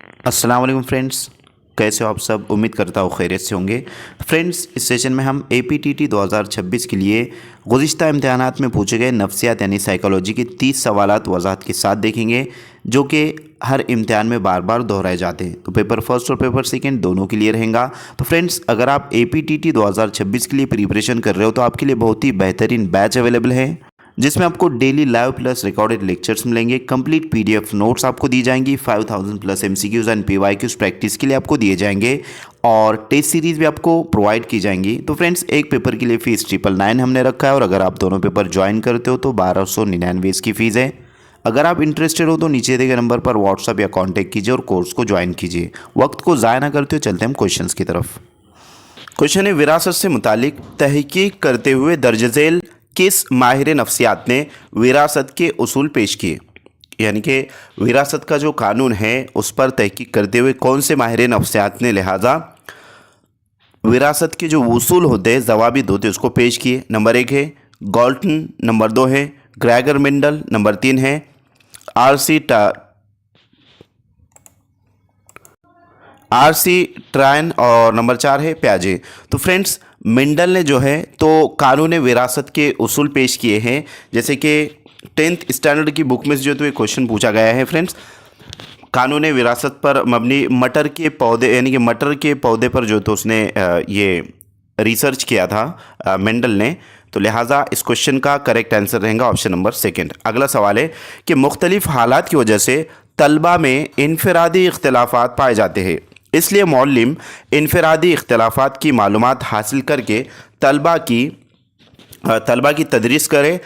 अस्सलाम वालेकुम फ्रेंड्स, कैसे हो आप सब। उम्मीद करता हूँ खैरियत से होंगे। फ्रेंड्स, इस सेशन में हम APTT 2026 के लिए गुज़िश्ता इम्तिहानात में पूछे गए नफ्सियात यानी साइकोलॉजी के 30 सवालात वज़ाहत के साथ देखेंगे, जो कि हर इम्तिहान में बार बार दोहराए जाते हैं। तो पेपर फर्स्ट और पेपर सेकंड दोनों के लिए रहेगा। तो फ्रेंड्स, अगर आप APTT 2026 के लिए प्रिपरेशन कर रहे हो तो आपके लिए बहुत ही बेहतरीन बैच अवेलेबल है, जिसमें आपको daily live plus recorded lectures मिलेंगे। कंप्लीट PDF नोट्स आपको दी जाएंगी। 5000 plus MCQs and PYQs practice के लिए आपको दिए जाएंगे और टेस्ट सीरीज़ भी आपको प्रोवाइड की जाएंगी। तो फ्रेंड्स, एक पेपर की लिए फ़ीस 999 हमने रखा है और अगर आप दोनों पेपर ज्वाइन करते हो तो 1299 इसकी फ़ीस है। अगर आप इंटरेस्टेड हो तो नीचे दिए गए नंबर पर व्हाट्सअप या कॉन्टैक्ट कीजिए और कोर्स को ज्वाइन कीजिए। वक्त को ज़ाया ना करते हो, चलते हैं हम क्वेश्चंस की तरफ। क्वेश्चन है, विरासत से मुतालिक तहकीक करते हुए दर्ज झेल किस माहिर नफ्सियात ने विरासत के उसूल पेश किए। यानी कि विरासत का जो कानून है उस पर तहकीक करते हुए कौन से माहिर नफ्सियात ने लिहाजा विरासत के जो उसूल होते हैं, ज़वाबित होते हैं, उसको पेश किए। नंबर 1 है गॉल्टन, नंबर 2 है ग्रेगर मेंडल, नंबर 3 है RC ट्रायन और नंबर 4 है प्याजे। तो फ्रेंड्स, मेंडल ने जो है तो कानून विरासत के उसूल पेश किए हैं, जैसे कि 10th स्टैंडर्ड की बुक में से जो तो ये क्वेश्चन पूछा गया है। फ्रेंड्स, कानून विरासत पर मबनी मटर के पौधे यानी कि मटर के पौधे पर जो तो उसने ये रिसर्च किया था मेंडल ने। तो लिहाजा इस क्वेश्चन का करेक्ट आंसर रहेगा ऑप्शन नंबर 2। अगला सवाल है कि मुख्तलिफ हालात की वजह से तलबा में इनफरादी इख्तलाफात पाए जाते हैं, इसलिए मौल्लिम इनफरादी इख्तलाफात की मालूमात हासिल करके तलबा की तदरीस करे।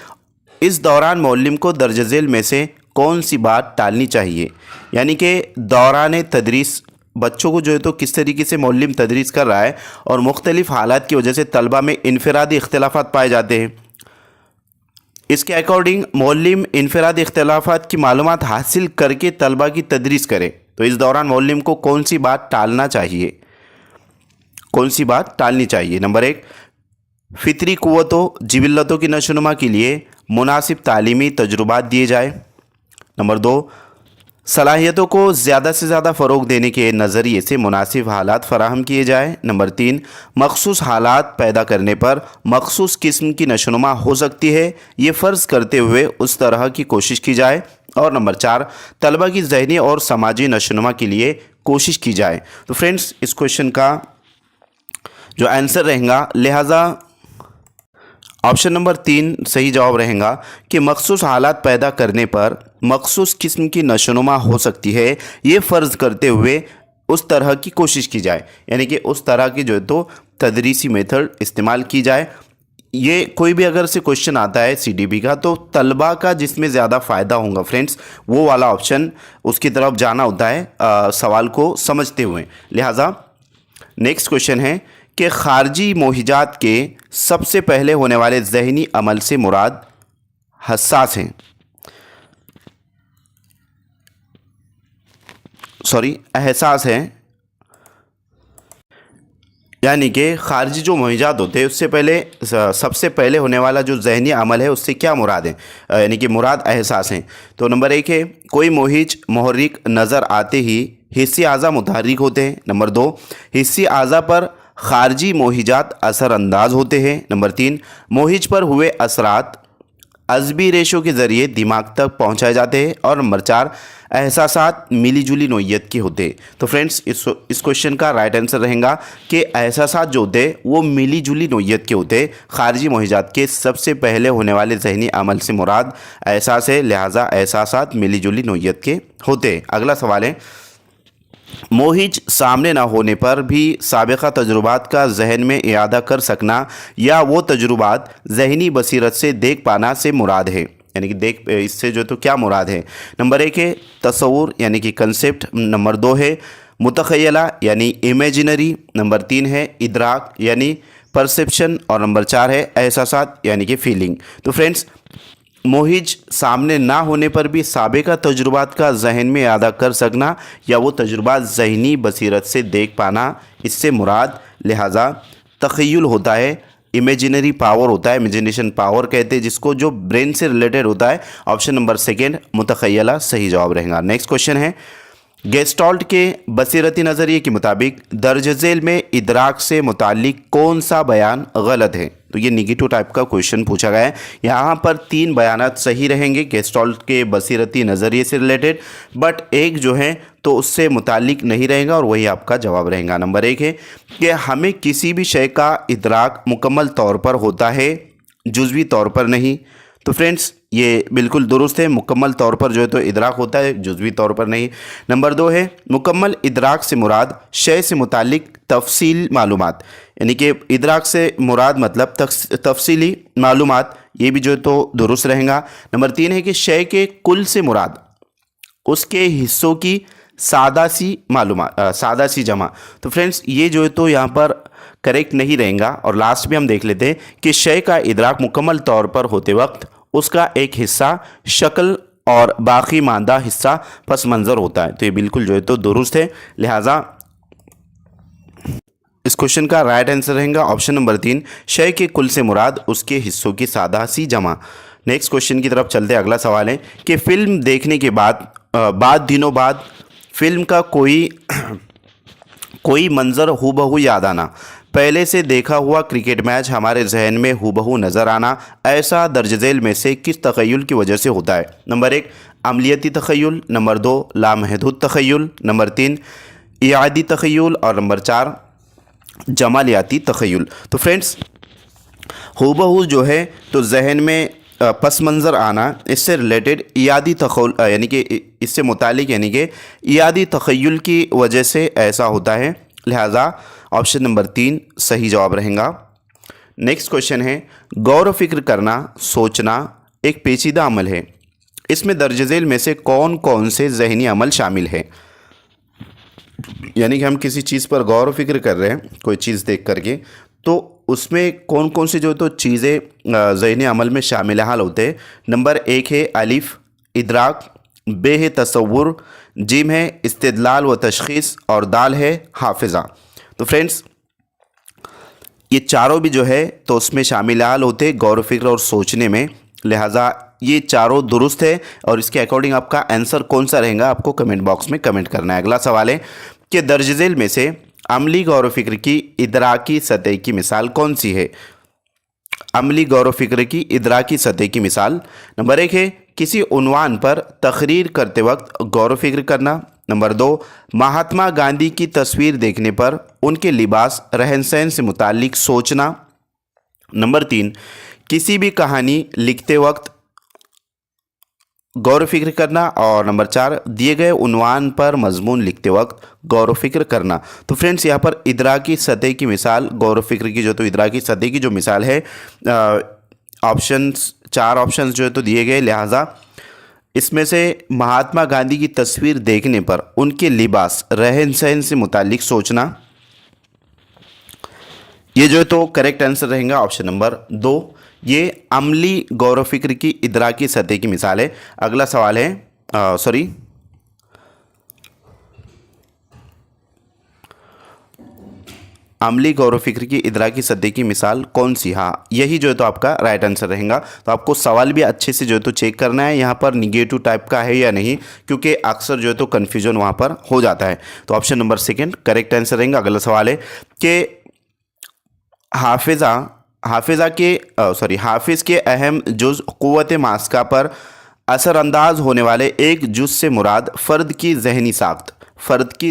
इस दौरान मौल्लिम को दर्ज झेल में से कौन सी बात टालनी चाहिए। यानी कि दौरान तदरीस बच्चों को जो है तो किस तरीके से मौल्लिम तदरीस कर रहा है और मुख्तलिफ हालात की वजह से तलबा में इनफरादी इख्तलाफात पाए जाते हैं। इसके अकॉर्डिंग मौल्लिम इनफरादी इख्तलाफात की मालूमात हासिल करके तलबा की तदरीस करे। तो इस दौरान मौल्लिम को कौन सी बात टालना चाहिए, कौन सी बात टालनी चाहिए। नंबर 1, फितरी कुव्वतों जिबिल्लतों की नशोनुमा के लिए मुनासिब तालीमी तजुर्बात दिए जाए। नंबर 2, सलाहियतों को ज़्यादा से ज़्यादा फ़रोग देने के नज़रिए से मुनासिब हालात फ़राहम किए जाए। नंबर 3, मखसूस हालात पैदा करने पर मखसूस किस्म की नशोनुमा हो सकती है, ये फ़र्ज़ करते हुए उस तरह की कोशिश की जाए। और नंबर 4, तलबा की ज़हनी और समाजी नशोनुमा के लिए कोशिश की जाए। तो फ्रेंड्स, इस क्वेश्चन का जो आंसर रहेगा लिहाजा ऑप्शन नंबर 3 सही जवाब रहेगा कि मखसूस हालात पैदा करने पर मखसूस किस्म की नशोनुमा हो सकती है, ये फ़र्ज़ करते हुए उस तरह की कोशिश की जाए। यानी कि उस तरह की जो है तो तदरीसी मेथड इस्तेमाल की जाए। ये कोई भी अगर से क्वेश्चन आता है CDB का तो तलबा का जिसमें ज़्यादा फ़ायदा होगा फ्रेंड्स, वो वाला ऑप्शन उसकी तरफ जाना होता है सवाल को समझते हुए। लिहाजा नेक्स्ट क्वेश्चन है कि खारजी मोहिजात के सबसे पहले होने वाले ज़हनी अमल से मुराद हसास हैं, एहसास हैं। यानी कि खारजी जो मोहिजात होते हैं उससे पहले सबसे पहले होने वाला जो ज़हनी अमल है उससे क्या मुराद है, यानी कि मुराद एहसास हैं। तो नंबर 1 है कोई मोहिज मुहर्रिक नज़र आते ही हिस्सी आज़ा मुतहर्रिक होते हैं। नंबर 2, हिस्सी आज़ा पर खारजी मोहिजात असरअंदाज होते हैं। नंबर 3, मोहिज पर हुए असरात अज़बी रेशों के ज़रिए दिमाग तक पहुंचाए जाते हैं। और नंबर 4, एहसासात मिली जुली नोयत के होते हैं। तो फ्रेंड्स, इस क्वेश्चन का राइट आंसर रहेगा कि एहसासात जो होते हैं वो मिली जुली नोयत के होते हैं। खारजी मोहिजात के सबसे पहले होने वाले ज़हनी अमल से मुराद एहसास है, लिहाजा एहसासात मिली जुली नोयत के होते हैं। अगला सवाल है, मोहिज सामने ना होने पर भी साबिक़ा तजुर्बात का जहन में इयादा कर सकना या वो तजुर्बात ज़हनी बसीरत से देख पाना से मुराद है। यानी कि इससे जो तो क्या मुराद है। नंबर 1 है तस्वुर यानी कि कंसेप्ट। नंबर 2 है मुतख़य्यला यानी इमेजिनरी। नंबर 3 है इदराक यानी परसेप्शन। और नंबर 4 है एहसासात यानी कि फीलिंग। तो फ्रेंड्स, मोहिज सामने ना होने पर भी साबिक़ा तजुर्बात का जहन में यादा कर सकना या वो तजुर्बात ज़हनी बसीरत से देख पाना, इससे मुराद लिहाजा तख़य्युल होता है, इमेजिनरी पावर होता है, इमेजिनेशन पावर कहते हैं जिसको, जो ब्रेन से रिलेटेड होता है। ऑप्शन नंबर 2 मुतख़य्यला सही जवाब रहेगा। नेक्स्ट क्वेश्चन है गेस्टॉल्ट के बसीरती नज़रिए के मुताबिक दर्ज झेल में इदराक से मुतालिक कौन सा बयान गलत है। तो ये निगेटिव टाइप का क्वेश्चन पूछा गया है। यहाँ पर 3 बयानात सही रहेंगे गेस्टॉल्ट के बसीरती नज़रिए से रिलेटेड, बट एक जो है तो उससे मुतालिक नहीं रहेगा और वही आपका जवाब रहेगा। नंबर 1 है कि हमें किसी भी शय का इदराक मुकम्मल तौर पर होता है, जुज़वी तौर पर नहीं। तो फ्रेंड्स ये बिल्कुल दुरुस्त है, मुकम्मल तौर पर जो है तो इदराक होता है, जुज़वी तौर पर नहीं। नंबर 2 है मुकम्मल इदराक से मुराद शय से मुतालिक तफसील मालूमात, यानी कि इदराक से मुराद मतलब तफसीली मालूमात, ये भी जो है तो दुरुस्त रहेगा। नंबर 3 है कि शय के कुल से मुराद उसके हिस्सों की सादा सी मालूमात, सादा सी जमा। तो फ्रेंड्स ये जो है तो यहाँ पर करेक्ट नहीं रहेगा। और लास्ट में हम देख लेते हैं कि शय का इदराक मुकम्मल तौर पर होते वक्त उसका एक हिस्सा शक्ल और बाकी मादा हिस्सा पस मंज़र होता है। तो ये बिल्कुल जो है तो दुरुस्त है, लिहाजा इस क्वेश्चन का राइट आंसर रहेगा ऑप्शन नंबर 3, शय के कुल से मुराद उसके हिस्सों की सादा सी जमा। नेक्स्ट क्वेश्चन की तरफ चलते हैं। अगला सवाल है कि फ़िल्म देखने के बाद दिनों बाद फिल्म का कोई मंज़र हूबहू याद आना, पहले से देखा हुआ क्रिकेट मैच हमारे जहन में हूबहू नज़र आना, ऐसा दर्ज झेल में से किस तख़य्युल की वजह से होता है। नंबर 1 अमलियती तख़य्युल, नंबर 2 लामहदूद तख़य्युल, नंबर 3 इयादी तख़य्युल और नंबर 4 जमालियाती तख़य्युल। तो फ्रेंड्स हूबहू जो है तो जहन में पस मंज़र आना, इससे रिलेटेड इयादी तख़य्युल यानी कि इससे मुतालिक यानी कि इयादी तख़य्युल की वजह से ऐसा होता है, लिहाजा ऑप्शन नंबर 3 सही जवाब रहेगा। नेक्स्ट क्वेश्चन है गौर व फिक्र करना, सोचना एक पेचीदा अमल है, इसमें दर्ज झेल में से कौन कौन से ज़हनी अमल शामिल है। यानी कि हम किसी चीज़ पर गौर व फिक्र कर रहे हैं, कोई चीज़ देख करके, तो उसमें कौन कौन सी जो तो चीज़ें ज़हनी अमल में शामिल हाल होते हैं। नंबर 1 है अलिफ इदराक, बे है तसव्वुर, जिम है इस्तिदलाल व तशख़ीस और दाल है हाफिज़ा। तो फ्रेंड्स ये चारों भी जो है तो उसमें शामिल हाल होते हैं गौर व फिक्र और सोचने में, लिहाजा ये चारों दुरुस्त है और इसके अकॉर्डिंग आपका आंसर कौन सा रहेगा आपको कमेंट बॉक्स में कमेंट करना है। अगला सवाल है कि दर्ज झेल में से अमली गौर व फिक्र की इदराकी सतह की मिसाल कौन सी है। अमली गौर व फिक्र की इदराकी सतह की मिसाल, नंबर 1 है किसी उन्वान पर तकरीर करते वक्त गौर व फिक्र करना, नंबर 2 महात्मा गांधी की तस्वीर देखने पर उनके लिबास रहन सहन से मुताल्लिक सोचना, नंबर 3 किसी भी कहानी लिखते वक्त गौर व फिक्र करना और नंबर 4 दिए गए उन्वान पर मजमून लिखते वक्त गौर व फिक्र करना। तो फ्रेंड्स यहाँ पर इदराकी सतह की मिसाल, गौर व फिक्र की जो तो इदराकी सतह की जो मिसाल है, ऑप्शंस 4 ऑप्शंस जो है तो दिए गए, लिहाजा इसमें से महात्मा गांधी की तस्वीर देखने पर उनके लिबास रहन सहन से मुताल्लिक सोचना, ये जो है तो करेक्ट आंसर रहेगा ऑप्शन नंबर 2, ये अमली गौर व फिक्र की इदराकी सतह की मिसाल है। अगला सवाल है अमली गौर व फिक्र की इदराकी सतह की मिसाल कौन सी, हाँ यही जो है तो आपका राइट आंसर रहेगा। तो आपको सवाल भी अच्छे से जो है तो चेक करना है यहाँ पर निगेटिव टाइप का है या नहीं, क्योंकि अक्सर जो है तो कन्फ्यूजन वहाँ पर हो जाता है। तो ऑप्शन नंबर 2 करेक्ट आंसर रहेगा। अगला सवाल है कि हाफिज़ के अहम जुज़ क़ुव्वत मास्का पर असरअंदाज होने वाले एक जुज़ से मुराद फ़र्द की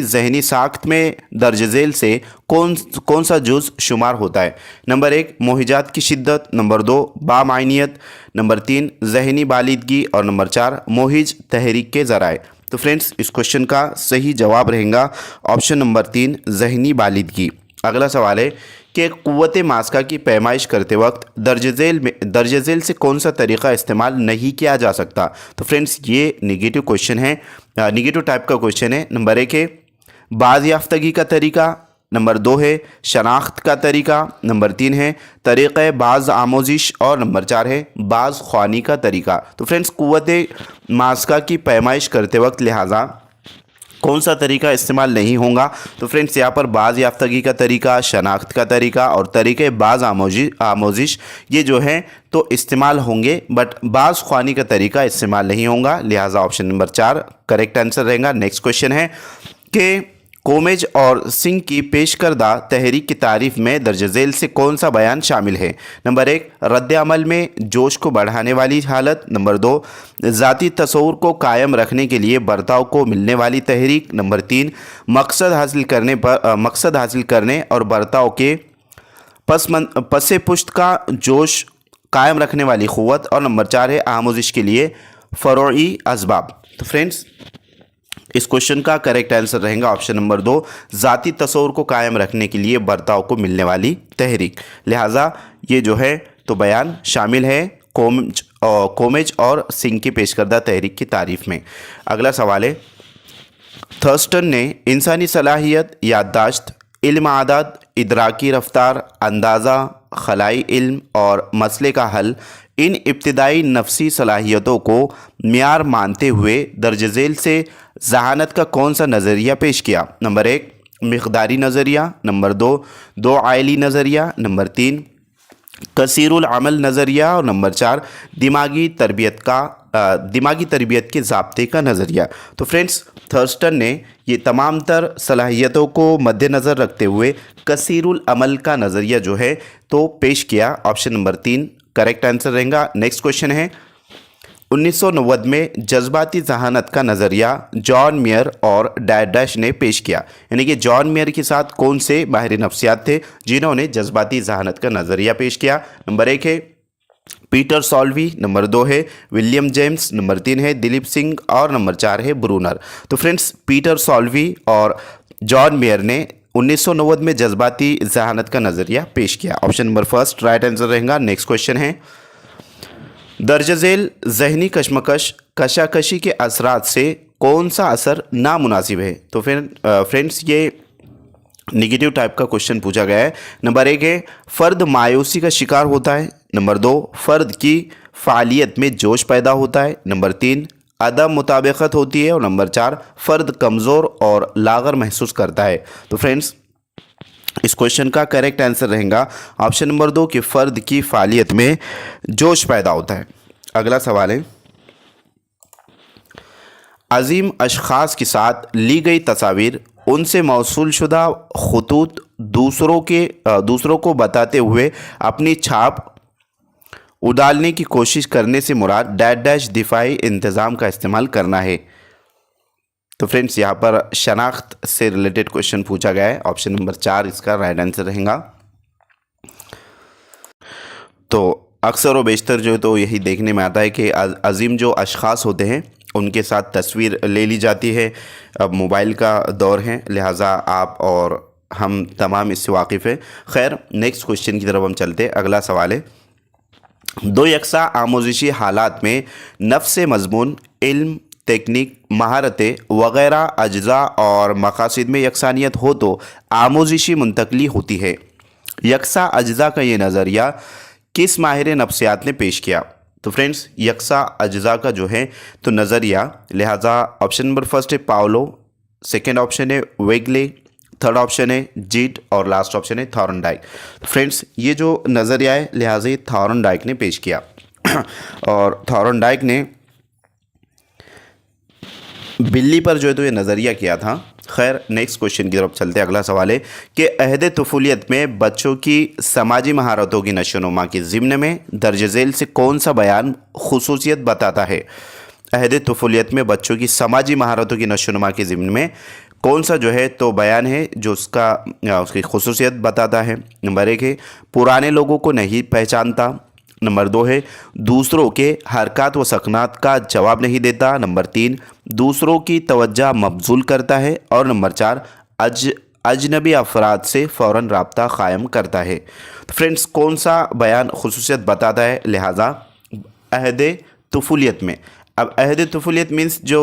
ज़हनी साख्त में दर्ज झेल से कौन सा जुज़ शुमार होता है। नंबर 1 मोहिजात की शिद्दत, नंबर 2 बामायनियत, नंबर 3 ज़हनी बालिदगी और नंबर 4 मोहिज तहरीक के ज़राए। तो फ्रेंड्स इस क्वेश्चन का सही जवाब रहेगा ऑप्शन नंबर 3 ज़हनी बालिदगी। अगला सवाल है कि क़ुव्वत मास्का की पैमाइश करते वक्त दर्ज झेल से कौन सा तरीक़ा इस्तेमाल नहीं किया जा सकता। तो फ्रेंड्स ये नेगेटिव क्वेश्चन है, नेगेटिव टाइप का क्वेश्चन है। नंबर 1 है बाज़याफ्तगी का तरीक़ा, नंबर 2 है शनाख्त का तरीक़ा, नंबर 3 है तरीक़े बाज़ आमोजिश और नंबर 4 है बाज़ ख्वानी का तरीक़ा। तो फ्रेंड्स क़ुव्वत मास्का की पैमाइश करते वक्त लिहाजा कौन सा तरीका इस्तेमाल नहीं होगा? तो फ्रेंड्स यहाँ पर बाज़ याफ्तगी का तरीका, शनाख्त का तरीका और तरीक़े बाज़ आमोजिश ये जो है तो इस्तेमाल होंगे, बट बाज़ ख्वानी का तरीका इस्तेमाल नहीं होगा। लिहाजा ऑप्शन नंबर 4 करेक्ट आंसर रहेगा। नेक्स्ट क्वेश्चन है कि कोमेज और सिंह की पेश करदा तहरीक की तारीफ में दर्ज झेल से कौन सा बयान शामिल है? नंबर 1 रद्द अमल में जोश को बढ़ाने वाली हालत। नंबर 2 ज़ाती तसव्वुर को कायम रखने के लिए बर्ताव को मिलने वाली तहरीक। नंबर 3 मकसद हासिल करने और बर्ताव के पस पुश्त का जोश कायम रखने वाली क़ुव्वत। और नंबर 4 है आमोजिश के लिए फ़रोई असबाब। तो फ्रेंड्स इस क्वेश्चन का करेक्ट आंसर रहेगा ऑप्शन नंबर 2 ज़ाती तसव्वुर को कायम रखने के लिए बर्ताव को मिलने वाली तहरीक। लिहाजा ये जो है तो बयान शामिल है कोमेज और सिंह की पेश करदा तहरीक की तारीफ में। अगला सवाल है, थर्स्टन ने इंसानी सलाहियत, याददाश्त, इल्म आदत, इदराकी रफ्तार, अंदाज़ा, खलाई इल्म और मसले का हल, इन इब्तिदाई नफसी सलाहियतों को मियार मानते हुए दर्ज झेल से ज़हानत का कौन सा नज़रिया पेश किया? नंबर 1 मिक़दारी नज़रिया। नंबर 2 दो आइली नज़रिया। नंबर 3 कसीरुल अमल नज़रिया। और नंबर 4 दिमागी तरबियत के ज़ाब्ते का नज़रिया। तो फ्रेंड्स थर्स्टन ने ये तमाम तर सलाहियतों को मद्देनज़र रखते हुए कसीरुल अमल का नज़रिया जो है तो पेश किया। ऑप्शन नंबर 3 करेक्ट आंसर रहेगा। नेक्स्ट क्वेश्चन है, 1990 में जज्बाती ज़हानत का नज़रिया जॉन मेयर और डैश ने पेश किया। यानी कि जॉन मेयर के साथ कौन से माहिर नफ्सियात थे जिन्होंने जज्बाती ज़हानत का नज़रिया पेश किया? नंबर 1 है पीटर सॉल्वी। नंबर 2 है विलियम जेम्स। नंबर 3 है दिलीप सिंह। और नंबर 4 है ब्रूनर। तो फ्रेंड्स पीटर सॉल्वी और जॉन मेयर ने 1990 में जज्बाती ज़हानत का नज़रिया पेश किया। ऑप्शन नंबर 1 राइट आंसर रहेगा। नेक्स्ट क्वेश्चन है, दर्ज झेल ज़हनी कशमकश कशाकशी के असरात से कौन सा असर नामुनासिब है? तो फिर फ्रेंड्स ये निगेटिव टाइप का क्वेश्चन पूछा गया है। नंबर 1 है फ़र्द मायूसी का शिकार होता है। नंबर 2 फ़र्द की फ़ालियत में जोश पैदा होता है। नंबर 3 अदम मुताबिकत होती है। और नंबर 4 फ़र्द कमज़ोर और लागर महसूस करता है। तो फ्रेंड्स इस क्वेश्चन का करेक्ट आंसर रहेगा ऑप्शन नंबर 2 कि फ़र्द की फ़ालियत में जोश पैदा होता है। अगला सवाल है, अजीम अशख़ास के साथ ली गई तस्वीर उनसे मौसूल शुदा ख़ुतूत दूसरों को बताते हुए अपनी छाप उडालने की कोशिश करने से मुराद डैश दिफाई इंतज़ाम का इस्तेमाल करना है। तो फ्रेंड्स यहाँ पर शनाख्त से रिलेटेड क्वेश्चन पूछा गया है। ऑप्शन नंबर 4 इसका राइट आंसर रहेगा। तो अक्सर व बेशतर जो तो यही देखने में आता है कि अजीम जो अशख़ास होते हैं उनके साथ तस्वीर ले ली जाती है। अब मोबाइल का दौर है, लिहाजा आप और हम तमाम इससे वाकिफ़ हैं। खैर नेक्स्ट क्वेश्चन की तरफ हम चलते हैं। अगला सवाल है, दो यकसा आमोजिशी हालात में नफ्स मज़मून, इल्म, टेक्निक, महारतें वग़ैरह अज्ज़ा और मक़ासिद में यकसानियत हो तो आमोजिशी मुंतकली होती है। यकसा अज्ज़ा का ये नज़रिया किस माहिर नफ्सियात ने पेश किया? तो फ्रेंड्स यकसा अज्ज़ा का जो है तो नज़रिया, लिहाजा ऑप्शन नंबर 1 है पाउलो, सेकेंड ऑप्शन है वेगले, थर्ड ऑप्शन है जीट और लास्ट ऑप्शन है थॉर्नडाइक। फ्रेंड्स ये जो नज़रिया है लिहाजा ये थॉर्नडाइक ने पेश किया और थॉर्नडाइक ने बिल्ली पर जो है तो ये नज़रिया किया था। खैर नेक्स्ट क्वेश्चन की तरफ चलते हैं। अगला सवाल है कि अहद तुफूलियत में बच्चों की समाजी महारतों की नशोनुमा के ज़िम्न में दर्ज झेल से कौन सा बयान खुसूसियत बताता है? अहद तुफूलियत में बच्चों की समाजी महारतों की नशोनुमा के ज़िम्न में कौन सा जो है तो बयान है जो उसकी खुसूसियत बताता है? नंबर 1 है पुराने लोगों को नहीं पहचानता। नंबर 2 है दूसरों के हरकत व सकनात का जवाब नहीं देता। नंबर 3 दूसरों की तवज्जो मबजूल करता है। और नंबर 4 अजनबी अफराद से फ़ौरन राब्ता क़ायम करता है। तो फ्रेंड्स कौन सा बयान खुसूसियत बताता है? लिहाजा अहद तुफूलियत में। अब अहद तुफूलियत मीन्स जो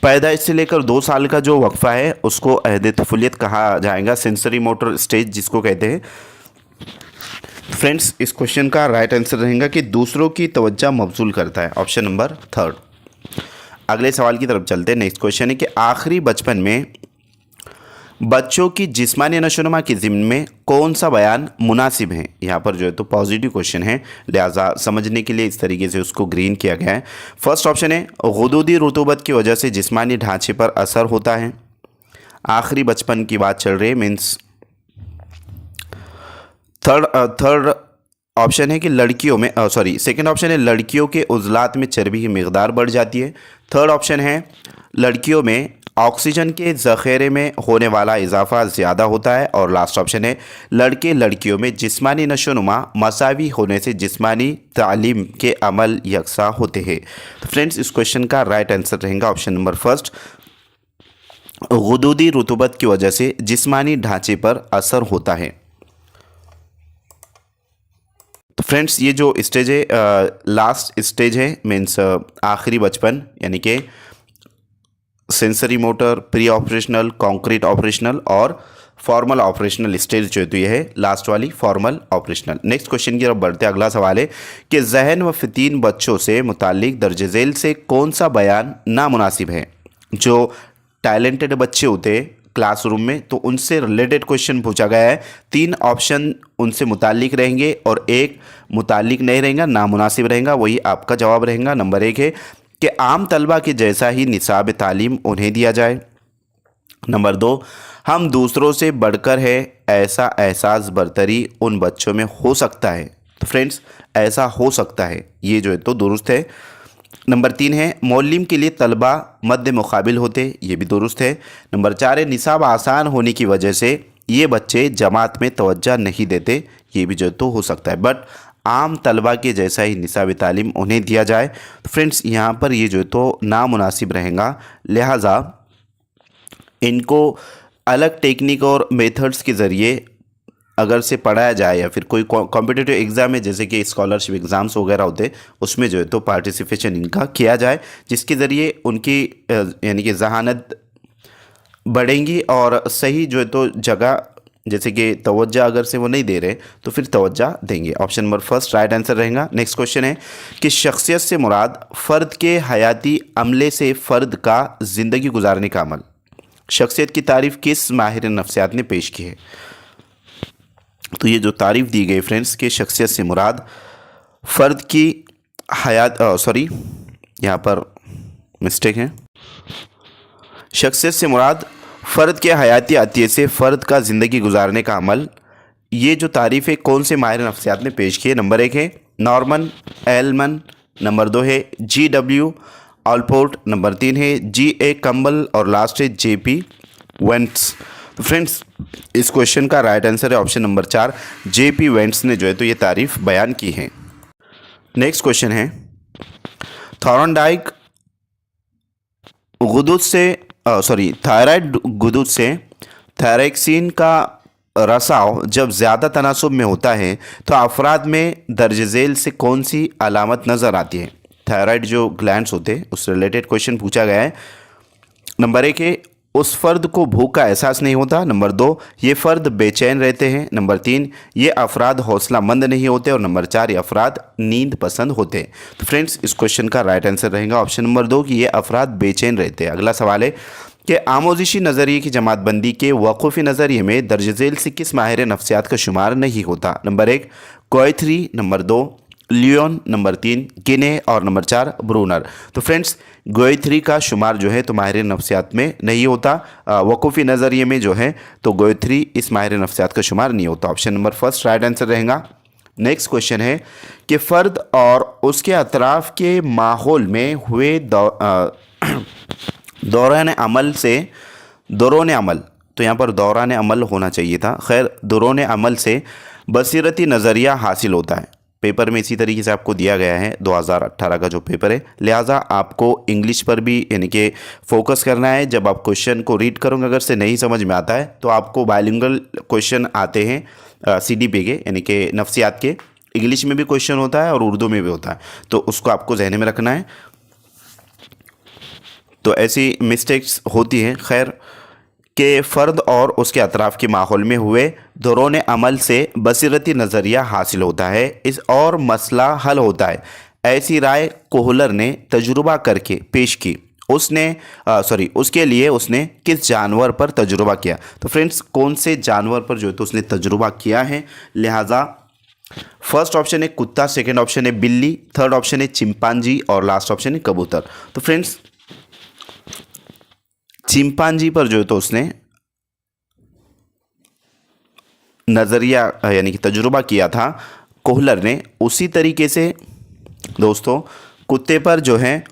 पैदाइश से लेकर 2 साल का जो वक्फ़ा है उसको अहद तुफूलियत कहा जाएगा, सेंसरी मोटर स्टेज जिसको कहते हैं। फ्रेंड्स इस क्वेश्चन का राइट आंसर रहेगा कि दूसरों की तवज्जो मबजूल करता है। Option number 3। अगले सवाल की तरफ चलते हैं। नेक्स्ट क्वेश्चन है कि आखिरी बचपन में बच्चों की जिस्मानी नशोनुमा की ज़िम्न में कौन सा बयान मुनासिब है। यहाँ पर जो है तो पॉजिटिव क्वेश्चन है, लिहाजा समझने के लिए इस तरीके से उसको ग्रीन किया गया है। फर्स्ट ऑप्शन है गुदूदी रुतूबत की वजह से जिस्मानी ढांचे पर असर होता है। आखिरी बचपन की बात चल रही है, मीन्स थर्ड ऑप्शन है कि लड़कियों में सेकंड ऑप्शन है लड़कियों के उज़लात में चर्बी की मिकदार बढ़ जाती है। थर्ड ऑप्शन है लड़कियों में ऑक्सीजन के ज़ख़ीरे में होने वाला इजाफा ज़्यादा होता है। और लास्ट ऑप्शन है लड़के लड़कियों में जिस्मानी नशोनुमा मसावी होने से जिस्मानी तालीम के अमल यकसा होते हैं। तो फ्रेंड्स, इस क्वेश्चन का राइट आंसर रहेगा ऑप्शन नंबर फर्स्ट, गुदूदी रुतूबत की वजह से जिस्मानी ढांचे पर असर होता है। तो फ्रेंड्स, ये जो स्टेज है लास्ट स्टेज है, मीन्स आखिरी बचपन, यानी कि sensory motor, pre operational, concrete operational और फॉर्मल ऑपरेशनल स्टेज जो है तो ये है लास्ट वाली फॉर्मल ऑपरेशनल। नेक्स्ट क्वेश्चन की तरफ बढ़ते हैं। अगला सवाल है कि जहन व फ़तीन बच्चों से मुतालिक दर्ज झेल से कौन सा बयान नामुनासिब है। जो टैलेंटेड बच्चे होते हैं क्लासरूम में, तो उनसे रिलेटेड क्वेश्चन पूछा गया है। 3 ऑप्शन उनसे मुतालिक रहेंगे और 1 मुतालिक नहीं रहेगा, नामुनासिब रहेगा, वही आपका जवाब रहेगा। नंबर 1 है कि आम तलबा के जैसा ही निसाब तालीम उन्हें दिया जाए। नंबर 2, हम दूसरों से बढ़कर है ऐसा एहसास बरतरी उन बच्चों में हो सकता है। तो फ्रेंड्स, ऐसा हो सकता है, ये जो है तो दुरुस्त है। नंबर 3 है मौलिम के लिए तलबा मद्दे मुकाबिल होते, ये भी दुरुस्त है। नंबर 4 है निसाब आसान होने की वजह से ये बच्चे जमात में तवज्जो नहीं देते, ये भी जो है तो हो सकता है। बट आम तलबा के जैसा ही निसाब तालीम उन्हें दिया जाए। तो फ्रेंड्स, यहाँ पर ये जो है तो नामुनासिब रहेगा, लिहाजा इनको अलग टेक्निक और मेथड्स के ज़रिए अगर से पढ़ाया जाए या फिर कोई कॉम्पिटिटिव एग्ज़ाम है जैसे कि स्कॉलरशिप एग्ज़ाम्स वगैरह होते, उसमें जो है तो पार्टिसिपेशन इनका किया जाए, जिसके ज़रिए उनकी यानी कि ज़हानत बढ़ेंगी और सही जो है तो जगह जैसे कि तवज्जो अगर से वो नहीं दे रहे तो फिर तवज्जो देंगे। Option number first right answer रहेगा। नेक्स्ट क्वेश्चन है कि शख्सियत से मुराद फ़र्द के हयाती अमले से फ़र्द का ज़िंदगी गुजारने का अमल। शख्सियत की तारीफ़ किस माहिर नफ्सियात ने पेश की है। तो ये जो तारीफ़ दी गई फ्रेंड्स कि शख्सियत से मुराद फ़र्द की यहाँ पर मिस्टेक है, शख्सियत से मुराद फ़र्द के हयाती अतिये से फ़र्द का ज़िंदगी गुजारने का अमल, ये जो तारीफ़ है कौन से माहिर नफ्सियात ने पेश की है। नंबर 1 है नॉर्मन एलमन, नंबर 2 है G.W. ऑलपोर्ट, नंबर 3 है G.A. कम्बल और लास्ट है J.P. वेंट्स। तो फ्रेंड्स, इस क्वेश्चन का राइट आंसर है ऑप्शन नंबर 4, J.P. वेंट्स ने जो है तो ये तारीफ़ बयान की है। नेक्स्ट क्वेश्चन है थॉर्नडाइक गुदूद से थायराइड गुदूद से थायरक्सिन का रसाव जब ज़्यादा तनासुब में होता है तो अफराद में दर्ज झेल से कौन सी अलामत नज़र आती है। थायराइड जो ग्लैंड्स होते हैं उससे रिलेटेड क्वेश्चन पूछा गया है। नंबर 1 है उस फ़र्द को भूख का एहसास नहीं होता। नंबर 2, ये फ़र्द बेचैन रहते हैं। नंबर 3, ये अफराद हौसला मंद नहीं होते। और नंबर 4, ये अफराद नींद पसंद होते हैं। तो फ्रेंड्स, इस क्वेश्चन का राइट आंसर रहेगा ऑप्शन नंबर 2 कि ये अफराद बेचैन रहते हैं। अगला सवाल है कि आमोजिशी नज़रिए की जमातबंदी के वक़ूफ़ी नज़रिए में दर्ज झेल से किस माहिर नफ्सियात का शुमार नहीं होता। नंबर 1 गोयथरी, नंबर 2 लियोन, नंबर 3 गिने और नंबर 4 ब्रूनर। तो फ्रेंड्स, गोयथरी का शुमार जो है तो माहिर नफ्सियात में नहीं होता। वक़ूफ़ी नज़रिए में जो है तो गोयथरी इस माहिर नफ्सियात का शुमार नहीं होता। Option number first right answer रहेगा। नेक्स्ट क्वेश्चन है कि फ़र्द और उसके अतराफ़ के माहौल में हुए दौरान अमल तो यहाँ पर दौरान अमल होना चाहिए था, खैर दौरान अमल से बसीरती नज़रिया हासिल होता है। पेपर में इसी तरीके से आपको दिया गया है 2018 का जो पेपर है, लिहाजा आपको इंग्लिश पर भी यानी कि फोकस करना है। जब आप क्वेश्चन को रीड करोगे अगर से नहीं समझ में आता है तो आपको बायलिंगुअल क्वेश्चन आते हैं CDP के यानी कि नफ्सियात के, इंग्लिश में भी क्वेश्चन होता है और उर्दू में भी होता है, तो उसको आपको जहन में रखना है। तो ऐसी मिस्टेक्स होती हैं। खैर कि फ़र्द और उसके अतराफ़ के माहौल में हुए दौरान अमल से बसीरती नज़रिया हासिल होता है इस और मसला हल होता है। ऐसी राय कोहलर ने तजुर्बा करके पेश की उसके लिए उसने किस जानवर पर तजुर्बा किया। तो फ्रेंड्स कौन से जानवर पर जो है तो उसने तजुर्बा किया है, लिहाजा फर्स्ट ऑप्शन है कुत्ता, सेकंड ऑप्शन है बिल्ली, थर्ड ऑप्शन है चिंपांजी और लास्ट ऑप्शन है कबूतर। तो फ्रेंड्स चिंपांजी पर जो है तो उसने नज़रिया यानी कि तजुर्बा किया था कोहलर ने। उसी तरीके से दोस्तों कुत्ते पर जो है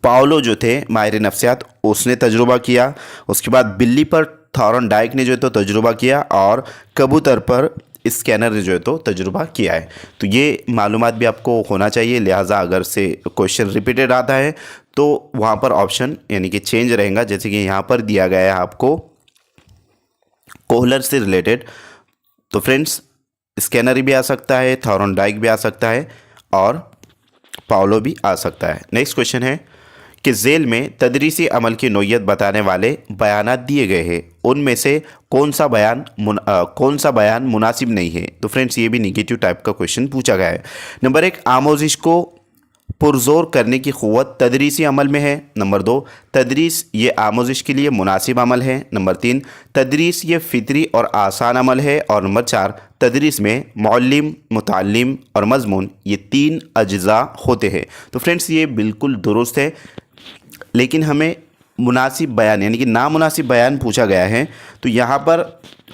पाओलो जो थे माहिर नफ्सियात उसने तजुर्बा किया। उसके बाद बिल्ली पर थॉर्नडाइक ने जो है तो तजुर्बा किया और कबूतर पर स्कैनर ने जो है तो तजुर्बा किया है। तो ये मालूमात भी आपको होना चाहिए, लिहाजा अगर से क्वेश्चन रिपीटेड आता है तो वहाँ पर ऑप्शन यानी कि चेंज रहेगा। जैसे कि यहाँ पर दिया गया है आपको कोहलर से रिलेटेड, तो फ्रेंड्स स्कैनर भी आ सकता है, थॉर्नडाइक भी आ सकता है और पाओलो भी आ सकता है। नेक्स्ट क्वेश्चन है कि झेल में तदरीसी अमल की नोयत बताने वाले बयानात दिए गए हैं, उनमें से कौन सा बयान मुनासिब नहीं है। तो फ्रेंड्स ये भी निगेटिव टाइप का क्वेश्चन पूछा गया है। नंबर 1 आमोजिश को पुरजोर करने की क़ुव्वत तदरीसी अमल में है। नंबर 2 तदरीस ये आमोजिश के लिए मुनासिब अमल है। नंबर 3 तदरीस ये फ़ितरी और आसान अमल है। और नंबर 4 तदरीस में मुअल्लिम, मुतअल्लिम और मज़मून ये 3 अज्ज़ा होते हैं। तो फ्रेंड्स ये बिल्कुल दुरुस्त है, लेकिन हमें मुनासिब बयान यानी कि नामुनासिब बयान पूछा गया है। तो यहाँ पर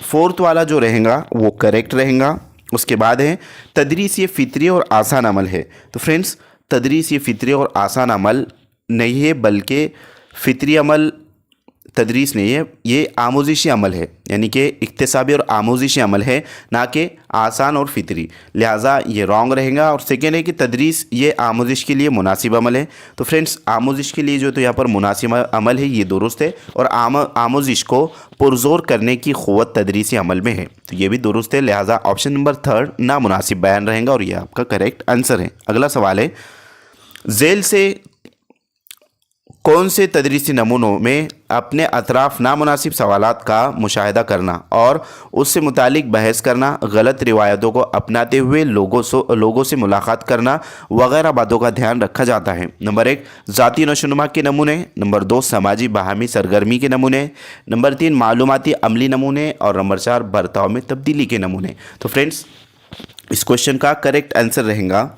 फोर्थ वाला जो रहेगा वो करेक्ट रहेगा। उसके बाद है तदरीस ये फ़ितरी और आसान अमल है। तो फ्रेंड्स तदरीस ये फ़ितरी और आसान अमल नहीं है, बल्कि फ़ितरी अमल तदरीस नहीं है, ये आमोजिशी अमल है, यानी कि इक्तिसाबी और आमोजिशी अमल है, ना कि आसान और फ़ितरी, लिहाजा ये रॉन्ग रहेगा। और सेकेंड है कि तदरीस ये आमोजिश के लिए मुनासिब अमल है। तो फ्रेंड्स आमोजिश के लिए जो तो यहाँ पर मुनासिब अमल है ये दुरुस्त है, और आमोजिश को पुरजोर करने की क़ुव्वत तदरीसी अमल में है, तो ये भी दुरुस्त है। लिहाजा ऑप्शन नंबर 3 नामुनासिब बयान रहेगा और ये आपका करेक्ट आंसर है। अगला सवाल है झेल से कौन से तदरीसी नमूनों में अपने अतराफ़ नामुनासिब सवालात का मुशाहिदा करना और उससे मुतालिक बहस करना, गलत रिवायतों को अपनाते हुए लोगों से मुलाकात करना वगैरह बातों का ध्यान रखा जाता है। नंबर 1 ज़ाती नशोनुमा के नमूने, नंबर 2 समाजी बाहमी सरगर्मी के नमूने, नंबर 3 मालूमाती अमली नमूने और नंबर 4 बर्ताव में तब्दीली के नमूने। तो फ्रेंड्स इस क्वेश्चन का करेक्ट आंसर रहेगा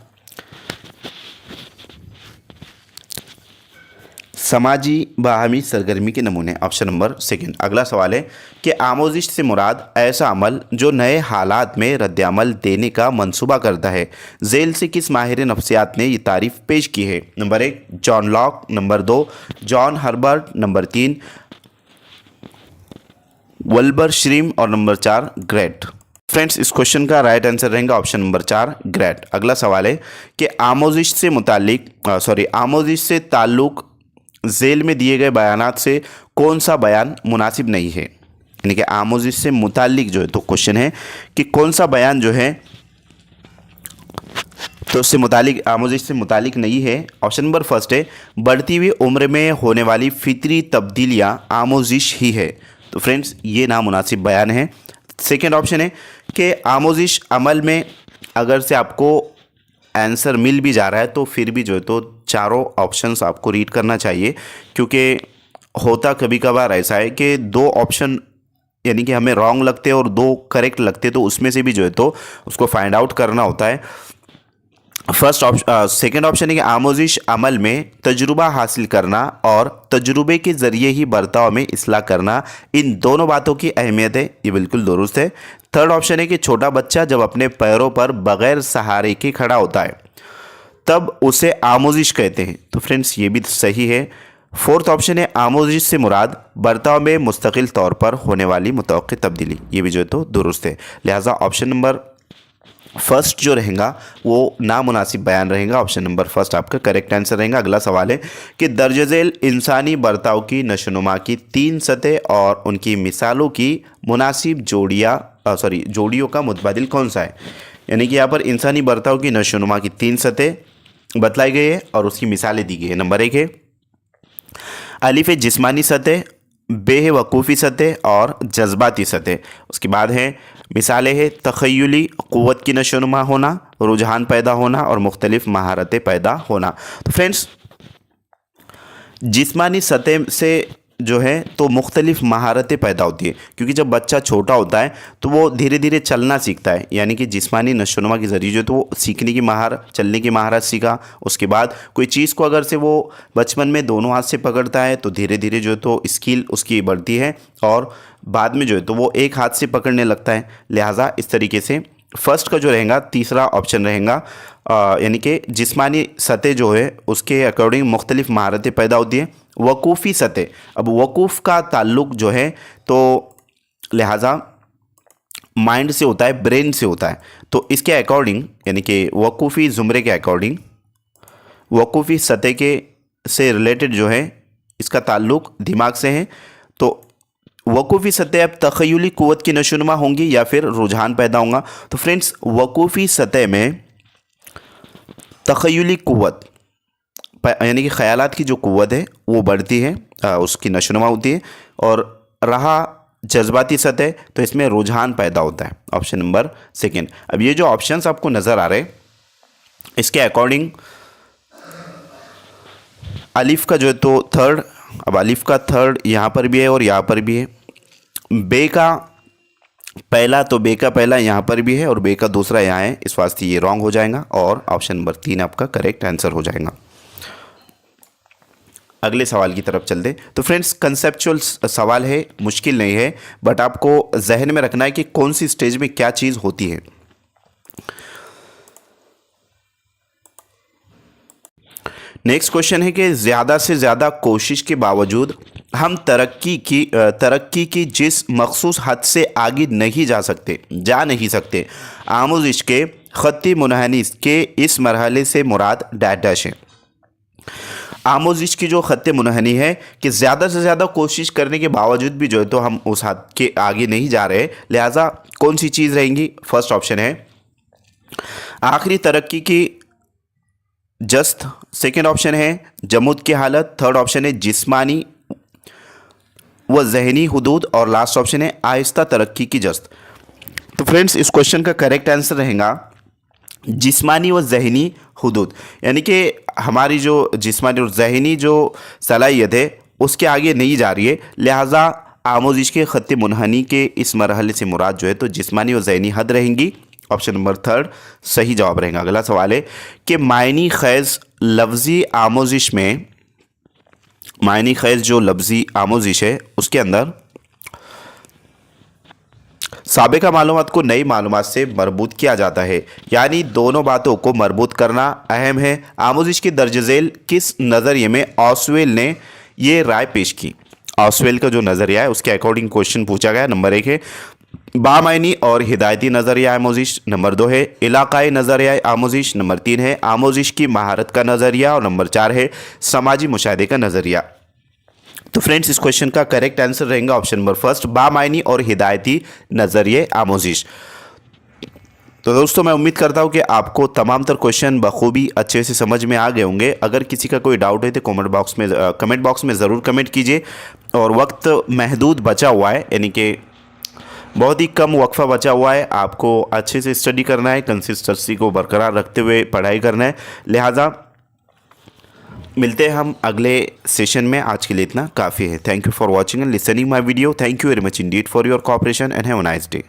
समाजी बाहमी सरगर्मी के नमूने, ऑप्शन नंबर 2। अगला सवाल है कि आमोजिश से मुराद ऐसा अमल जो नए हालात में रद्द-ए-अमल देने का मंसूबा करता है, झेल से किस माहिर नफ्सियात ने ये तारीफ़ पेश की है। Number 1 John Locke, number 2 John Herbert, number 3 वल्बर श्रीम और नंबर 4 ग्रेट। फ्रेंड्स इस क्वेश्चन का राइट आंसर रहेगा ऑप्शन नंबर 4 ग्रेट। अगला सवाल है कि आमोजिश से ताल्लुक़ झेल में दिए गए बयानात से कौन सा बयान मुनासिब नहीं है, यानी कि आमोजिश से मुताल्लिक जो है तो क्वेश्चन है कि कौन सा बयान जो है तो उससे मुतालिक आमोजिश से मुतालिक नहीं है। ऑप्शन नंबर 1 है बढ़ती हुई उम्र में होने वाली फितरी तब्दीलियाँ आमोजिश ही है। तो फ्रेंड्स ये नामुनासिब बयान है। सेकेंड ऑप्शन है कि आमोजिश अमल में अगर से आपको आंसर मिल भी जा रहा है तो फिर भी जो है तो चारों ऑप्शंस आपको रीड करना चाहिए, क्योंकि होता कभी कभार ऐसा है कि 2 ऑप्शन यानी कि हमें रॉन्ग लगते हैं और 2 करेक्ट लगते हैं, तो उसमें से भी जो है तो उसको फाइंड आउट करना होता है। सेकेंड ऑप्शन है कि आमोजिश अमल में तजुर्बा हासिल करना और तजुर्बे के ज़रिए ही बर्ताव में इस्लाह करना, इन दोनों बातों की अहमियत है, ये बिल्कुल दुरुस्त है। थर्ड ऑप्शन है कि छोटा बच्चा जब अपने पैरों पर बग़ैर सहारे के खड़ा होता है तब उसे आमोजिश कहते हैं। तो फ्रेंड्स ये भी सही है। फोर्थ ऑप्शन है आमोजिश से मुराद बर्ताव में मुस्तकिल तौर पर होने वाली मुतवक्किल तब्दीली, ये भी जो है तो दुरुस्त है। लिहाजा ऑप्शन नंबर 1 जो रहेगा वो नामुनासिब बयान रहेगा। ऑप्शन नंबर 1 आपका करेक्ट आंसर रहेगा। अगला सवाल है कि दर्ज झेल इंसानी बर्ताव की नशोनुमा की 3 सतह और उनकी मिसालों की मुनासिब जोड़ियों का मुतबादिल कौन सा है। यानी कि यहाँ पर इंसानी बर्ताव की नशोनुमा की 3 सतह बतलाई गई है और उसकी मिसालें दी गई है। नंबर 1 है अलिफ जिस्मानी सतह, बेवकूफ़ी सतह और जज्बाती सतह। उसके बाद है मिसालें हैं तख़य्युली क़ुव्वत की नशोनुमा होना, रुझान पैदा होना और मुख्तलिफ़ महारतें पैदा होना। तो फ्रेंड्स जिस्मानी सतह से जो है तो मुख्तलिफ महारतें पैदा होती है, क्योंकि जब बच्चा छोटा होता है तो वो धीरे धीरे चलना सीखता है, यानी कि जिस्मानी नशोनुमा के ज़रिए जो तो वो सीखने की महारत, चलने की महारत सीखा। उसके बाद कोई चीज़ को अगर से वो बचपन में दोनों हाथ से पकड़ता है तो धीरे धीरे जो है तो स्किल उसकी बढ़ती है और बाद में जो है तो वो एक हाथ से पकड़ने लगता है। लिहाजा इस तरीके से फर्स्ट का जो रहेगा तीसरा ऑप्शन रहेगा, यानी कि जिस्मानी सतह जो है उसके अकॉर्डिंग मुख्तलिफ महारतें पैदा होती हैं। वकूफ़ी सतह, अब वकूफ़ का ताल्लुक़ जो है तो लिहाजा माइंड से होता है, ब्रेन से होता है। तो इसके अकॉर्डिंग यानी कि वकूफ़ी ज़ुमरे के अकॉर्डिंग वकूफ़ी सतह के से रिलेटेड जो है इसका ताल्लुक़ दिमाग से है। तो वकूफ़ी सतह अब तख़य्युली क़ुव्वत की नशोनुमा होंगी या फिर रुझान पैदा होगा। तो फ्रेंड्स वकूफ़ी सतह में तख़य्युली क़ुव्वत यानी कि ख़यालात की जो क़ुव्वत है वो बढ़ती है, उसकी नशोनुमा होती है। और रहा जज्बाती सतह तो इसमें रुझान पैदा होता है, ऑप्शन नंबर सेकेंड। अब ये जो ऑप्शंस आपको नज़र आ रहे हैं इसके अकॉर्डिंग अलिफ का जो है तो थर्ड, अब अलिफ का थर्ड यहाँ पर भी है और यहाँ पर भी है। बे का पहला, तो बे का पहला यहाँ पर भी है और बे का दूसरा यहाँ है, इस वास्ते ये रॉन्ग हो जाएगा और ऑप्शन नंबर 3 आपका करेक्ट आंसर हो जाएगा। अगले सवाल की तरफ चलते। तो फ्रेंड्स कंसेप्चुअल सवाल है, मुश्किल नहीं है, बट आपको जहन में रखना है कि कौन सी स्टेज में क्या चीज़ होती है। नेक्स्ट क्वेश्चन है कि ज़्यादा से ज़्यादा कोशिश के बावजूद हम तरक्की की जिस मखसूस हद से आगे जा नहीं सकते, आमोज़िश के ख़त्ती मुनहनी के इस मरहले से मुराद डैश डैश है। आमोज़िश की जो ख़त्ते मुनहनी है कि ज़्यादा से ज़्यादा कोशिश करने के बावजूद भी जो है तो हम उस हद के आगे नहीं जा रहे, लिहाजा कौन सी चीज़ रहेंगी? फर्स्ट ऑप्शन है आखिरी तरक्की की जस्त, सेकेंड ऑप्शन है जमुद की हालत, थर्ड ऑप्शन है जिस्मानी व ज़हनी हुदूद और लास्ट ऑप्शन है आहिस्ता तरक्की की जस्त। तो फ्रेंड्स इस क्वेश्चन का करेक्ट आंसर रहेगा जिस्मानी व ज़हनी हुदूद, यानी कि हमारी जो जिस्मानी और ज़हनी जो सलाहियत है उसके आगे नहीं जा रही है, लिहाजा आमोज़िश के ख़त्ते मुनहनी के इस मरहले से मुराद जो है तो जिस्मानी और ज़हनी हद रहेंगी। ऑप्शन नंबर थर्ड सही जवाब रहेगा। अगला सवाल है कि मायनी ख़ैज़ लफ्ज़ी आमोज़िश में, मायनी ख़ैज़ जो लफ्ज़ी आमोज़िश है उसके अंदर साबिक़ा मालूमात को नई मालूमात से मरबूत किया जाता है, यानी दोनों बातों को मरबूत करना अहम है। आमोज़िश के दर्ज ज़ैल किस नज़रिए में ऑस्वेल ने ये राय पेश की? ऑस्वेल का जो नज़रिया है उसके अकॉर्डिंग क्वेश्चन पूछा गया। नंबर 1 है बामायनी और हिदायती नज़रिया आमोज़िश, नंबर 2 है इलाक़ाई नज़रिया आमोज़िश, नंबर 3 है आमोज़िश की महारत का नज़रिया और नंबर 4 है समाजी मुशाहदे का नज़रिया। तो फ्रेंड्स इस क्वेश्चन का करेक्ट आंसर रहेगा ऑप्शन नंबर फर्स्ट बामायनी और हिदायती नज़रिए आमोज़िश। तो दोस्तों मैं उम्मीद करता हूँ कि आपको तमाम तर क्वेश्चन बखूबी अच्छे से समझ में आ गए होंगे। अगर किसी का कोई डाउट है तो कमेंट बॉक्स में ज़रूर कमेंट कीजिए। और वक्त महदूद बचा हुआ है, यानी कि बहुत ही कम वक्फा बचा हुआ है, आपको अच्छे से स्टडी करना है, कंसिस्टेंसी को बरकरार रखते हुए पढ़ाई करना है। लिहाजा मिलते हैं हम अगले सेशन में। आज के लिए इतना काफ़ी है। Thank you for watching and listening my video. Thank you very much Indeed for your cooperation and have a nice day.